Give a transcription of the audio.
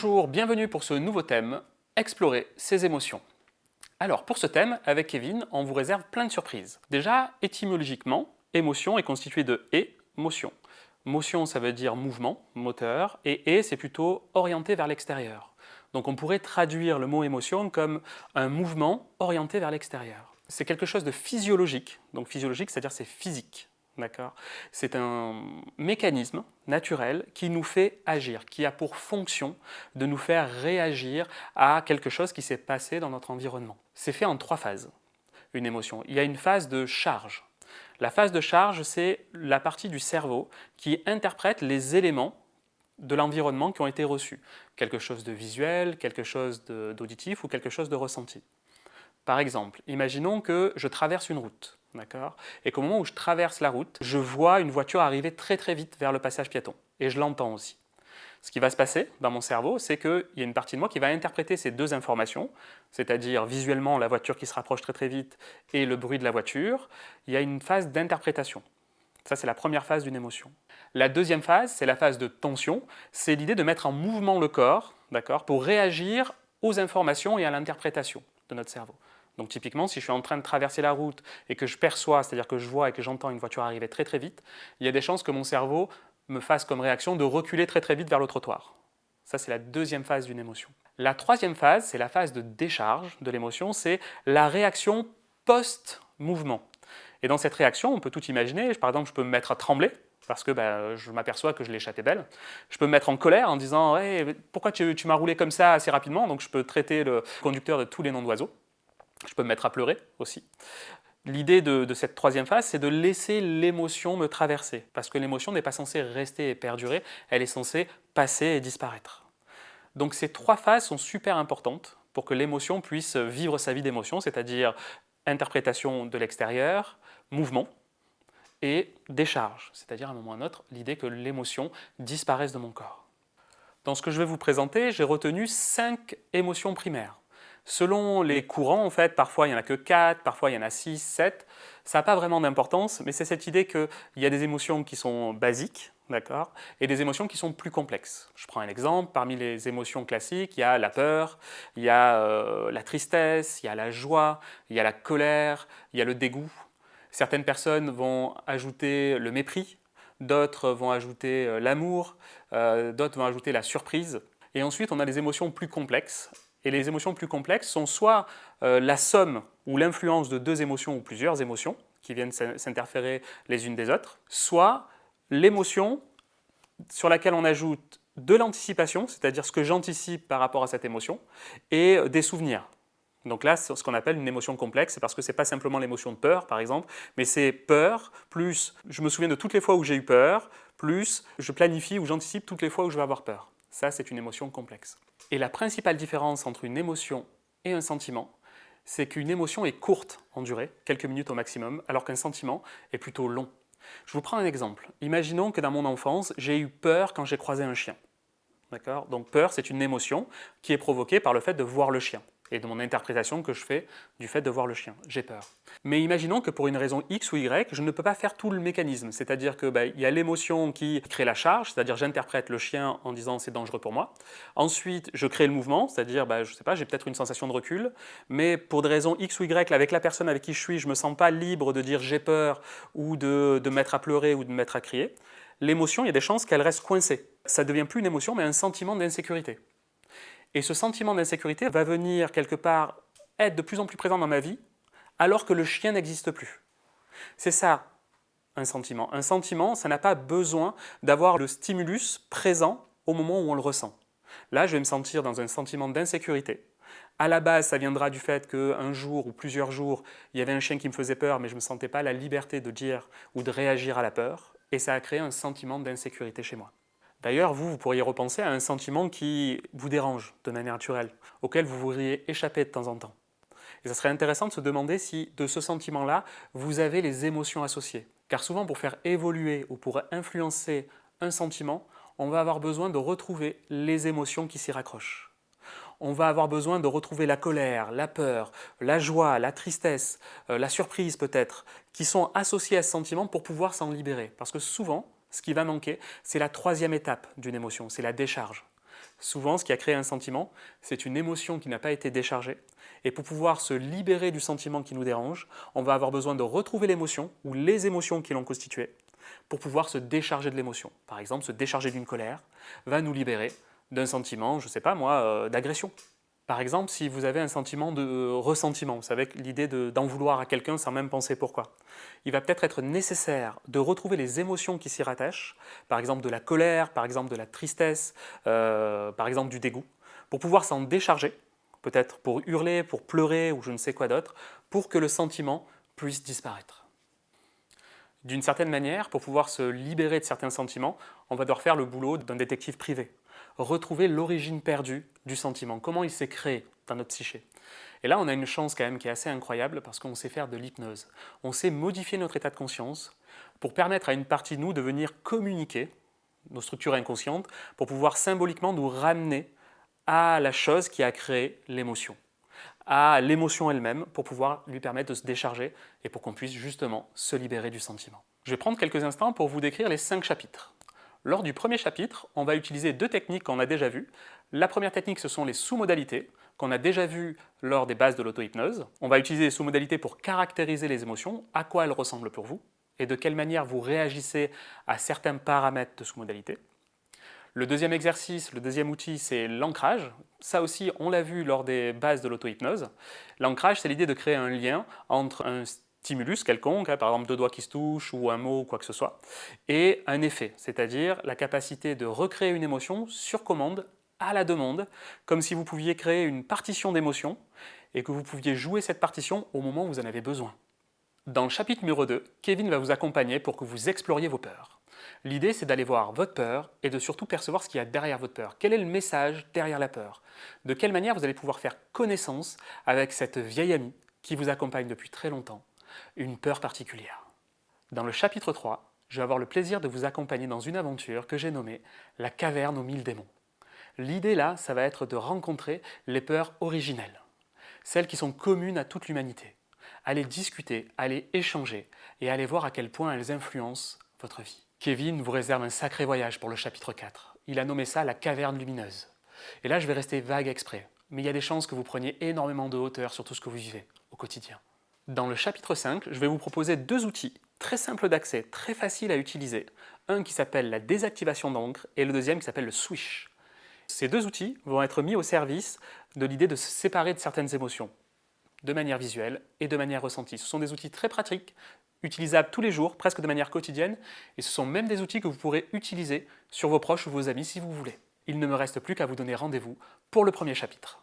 Bonjour, bienvenue pour ce nouveau thème, explorer ses émotions. Alors pour ce thème, avec Kevin, on vous réserve plein de surprises. Déjà, étymologiquement, émotion est constituée de « motion ». Motion, ça veut dire mouvement, moteur, et « c'est plutôt orienté vers l'extérieur. Donc on pourrait traduire le mot émotion comme un mouvement orienté vers l'extérieur. C'est quelque chose de physiologique, donc physiologique, c'est-à-dire c'est physique. D'accord ? C'est un mécanisme naturel qui nous fait agir, qui a pour fonction de nous faire réagir à quelque chose qui s'est passé dans notre environnement. C'est fait en 3 phases, une émotion. Il y a une phase de charge. La phase de charge, c'est la partie du cerveau qui interprète les éléments de l'environnement qui ont été reçus. Quelque chose de visuel, quelque chose d'auditif ou quelque chose de ressenti. Par exemple, imaginons que je traverse une route. D'accord ? Et qu'au moment où je traverse la route, je vois une voiture arriver très très vite vers le passage piéton. Et je l'entends aussi. Ce qui va se passer dans mon cerveau, c'est qu'il y a une partie de moi qui va interpréter ces deux informations, c'est-à-dire visuellement la voiture qui se rapproche très très vite et le bruit de la voiture. Il y a une phase d'interprétation. Ça, c'est la première phase d'une émotion. La deuxième phase, c'est la phase de tension. C'est l'idée de mettre en mouvement le corps, d'accord, pour réagir aux informations et à l'interprétation de notre cerveau. Donc typiquement, si je suis en train de traverser la route et que je perçois, c'est-à-dire que je vois et que j'entends une voiture arriver très très vite, il y a des chances que mon cerveau me fasse comme réaction de reculer très très vite vers le trottoir. Ça, c'est la deuxième phase d'une émotion. La troisième phase, c'est la phase de décharge de l'émotion, c'est la réaction post-mouvement. Et dans cette réaction, on peut tout imaginer. Par exemple, je peux me mettre à trembler parce que je m'aperçois que je l'ai échappé belle. Je peux me mettre en colère en disant hey, « Pourquoi tu m'as roulé comme ça assez rapidement ?» Donc je peux traiter le conducteur de tous les noms d'oiseaux. Je peux me mettre à pleurer aussi. L'idée de cette troisième phase, c'est de laisser l'émotion me traverser. Parce que l'émotion n'est pas censée rester et perdurer, elle est censée passer et disparaître. Donc ces 3 phases sont super importantes pour que l'émotion puisse vivre sa vie d'émotion, c'est-à-dire interprétation de l'extérieur, mouvement et décharge, c'est-à-dire à un moment ou à un autre, l'idée que l'émotion disparaisse de mon corps. Dans ce que je vais vous présenter, j'ai retenu 5 émotions primaires. Selon les courants, en fait, parfois il n'y en a que 4, parfois il y en a 6, 7. Ça n'a pas vraiment d'importance, mais c'est cette idée qu'il y a des émotions qui sont basiques, d'accord, et des émotions qui sont plus complexes. Je prends un exemple, parmi les émotions classiques, il y a la peur, il y a la tristesse, il y a la joie, il y a la colère, il y a le dégoût. Certaines personnes vont ajouter le mépris, d'autres vont ajouter l'amour, d'autres vont ajouter la surprise. Et ensuite, on a les émotions plus complexes. Et les émotions plus complexes sont soit la somme ou l'influence de 2 émotions ou plusieurs émotions qui viennent s'interférer les unes des autres, soit l'émotion sur laquelle on ajoute de l'anticipation, c'est-à-dire ce que j'anticipe par rapport à cette émotion, et des souvenirs. Donc là, c'est ce qu'on appelle une émotion complexe, c'est parce que ce n'est pas simplement l'émotion de peur, par exemple, mais c'est peur, plus je me souviens de toutes les fois où j'ai eu peur, plus je planifie ou j'anticipe toutes les fois où je vais avoir peur. Ça, c'est une émotion complexe. Et la principale différence entre une émotion et un sentiment, c'est qu'une émotion est courte en durée, quelques minutes au maximum, alors qu'un sentiment est plutôt long. Je vous prends un exemple. Imaginons que dans mon enfance, j'ai eu peur quand j'ai croisé un chien. D'accord ? Donc peur, c'est une émotion qui est provoquée par le fait de voir le chien et de mon interprétation que je fais du fait de voir le chien. J'ai peur. Mais imaginons que pour une raison X ou Y, je ne peux pas faire tout le mécanisme. C'est-à-dire qu'il y a l'émotion qui crée la charge, c'est-à-dire j'interprète le chien en disant c'est dangereux pour moi. Ensuite, je crée le mouvement, c'est-à-dire je ne sais pas, j'ai peut-être une sensation de recul, mais pour des raisons X ou Y, avec la personne avec qui je suis, je ne me sens pas libre de dire j'ai peur ou de me mettre à pleurer ou de me mettre à crier. L'émotion, il y a des chances qu'elle reste coincée. Ça ne devient plus une émotion, mais un sentiment d'insécurité. Et ce sentiment d'insécurité va venir quelque part être de plus en plus présent dans ma vie, alors que le chien n'existe plus. C'est ça, un sentiment. Un sentiment, ça n'a pas besoin d'avoir le stimulus présent au moment où on le ressent. Là, je vais me sentir dans un sentiment d'insécurité. À la base, ça viendra du fait qu'un jour ou plusieurs jours, il y avait un chien qui me faisait peur, mais je ne me sentais pas la liberté de dire ou de réagir à la peur, et ça a créé un sentiment d'insécurité chez moi. D'ailleurs, vous pourriez repenser à un sentiment qui vous dérange de manière naturelle, auquel vous voudriez échapper de temps en temps. Et ça serait intéressant de se demander si, de ce sentiment-là, vous avez les émotions associées. Car souvent, pour faire évoluer ou pour influencer un sentiment, on va avoir besoin de retrouver les émotions qui s'y raccrochent. On va avoir besoin de retrouver la colère, la peur, la joie, la tristesse, la surprise peut-être, qui sont associées à ce sentiment pour pouvoir s'en libérer. Parce que souvent, ce qui va manquer, c'est la 3e étape d'une émotion, c'est la décharge. Souvent, ce qui a créé un sentiment, c'est une émotion qui n'a pas été déchargée. Et pour pouvoir se libérer du sentiment qui nous dérange, on va avoir besoin de retrouver l'émotion ou les émotions qui l'ont constituée pour pouvoir se décharger de l'émotion. Par exemple, se décharger d'une colère va nous libérer d'un sentiment, je ne sais pas moi, d'agression. Par exemple, si vous avez un sentiment de ressentiment, vous savez, l'idée d'en vouloir à quelqu'un sans même penser pourquoi, il va peut-être être nécessaire de retrouver les émotions qui s'y rattachent, par exemple de la colère, par exemple de la tristesse, par exemple du dégoût, pour pouvoir s'en décharger, peut-être pour hurler, pour pleurer ou je ne sais quoi d'autre, pour que le sentiment puisse disparaître. D'une certaine manière, pour pouvoir se libérer de certains sentiments, on va devoir faire le boulot d'un détective privé. Retrouver l'origine perdue du sentiment, comment il s'est créé dans notre psyché. Et là, on a une chance quand même qui est assez incroyable parce qu'on sait faire de l'hypnose. On sait modifier notre état de conscience pour permettre à une partie de nous de venir communiquer, nos structures inconscientes, pour pouvoir symboliquement nous ramener à la chose qui a créé l'émotion, à l'émotion elle-même pour pouvoir lui permettre de se décharger et pour qu'on puisse justement se libérer du sentiment. Je vais prendre quelques instants pour vous décrire les 5 chapitres. Lors du premier chapitre, on va utiliser 2 techniques qu'on a déjà vues. La première technique, ce sont les sous-modalités, qu'on a déjà vues lors des bases de l'auto-hypnose. On va utiliser les sous-modalités pour caractériser les émotions, à quoi elles ressemblent pour vous, et de quelle manière vous réagissez à certains paramètres de sous-modalités. Le deuxième exercice, le deuxième outil, c'est l'ancrage. Ça aussi, on l'a vu lors des bases de l'auto-hypnose. L'ancrage, c'est l'idée de créer un lien entre un stimulus quelconque, par exemple 2 doigts qui se touchent ou un mot ou quoi que ce soit, et un effet, c'est-à-dire la capacité de recréer une émotion sur commande, à la demande, comme si vous pouviez créer une partition d'émotions et que vous pouviez jouer cette partition au moment où vous en avez besoin. Dans le chapitre numéro 2, Kevin va vous accompagner pour que vous exploriez vos peurs. L'idée, c'est d'aller voir votre peur et de surtout percevoir ce qu'il y a derrière votre peur. Quel est le message derrière la peur? De quelle manière vous allez pouvoir faire connaissance avec cette vieille amie qui vous accompagne depuis très longtemps, une peur particulière. Dans le chapitre 3, je vais avoir le plaisir de vous accompagner dans une aventure que j'ai nommée La caverne aux 1000 démons. L'idée là, ça va être de rencontrer les peurs originelles, celles qui sont communes à toute l'humanité. Allez discuter, allez échanger et allez voir à quel point elles influencent votre vie. Kevin vous réserve un sacré voyage pour le chapitre 4. Il a nommé ça la caverne lumineuse. Et là, je vais rester vague exprès, mais il y a des chances que vous preniez énormément de hauteur sur tout ce que vous vivez au quotidien. Dans le chapitre 5, je vais vous proposer 2 outils très simples d'accès, très faciles à utiliser. Un qui s'appelle la désactivation d'encre et le deuxième qui s'appelle le swish. Ces 2 outils vont être mis au service de l'idée de se séparer de certaines émotions, de manière visuelle et de manière ressentie. Ce sont des outils très pratiques, utilisables tous les jours, presque de manière quotidienne, et ce sont même des outils que vous pourrez utiliser sur vos proches ou vos amis si vous voulez. Il ne me reste plus qu'à vous donner rendez-vous pour le premier chapitre.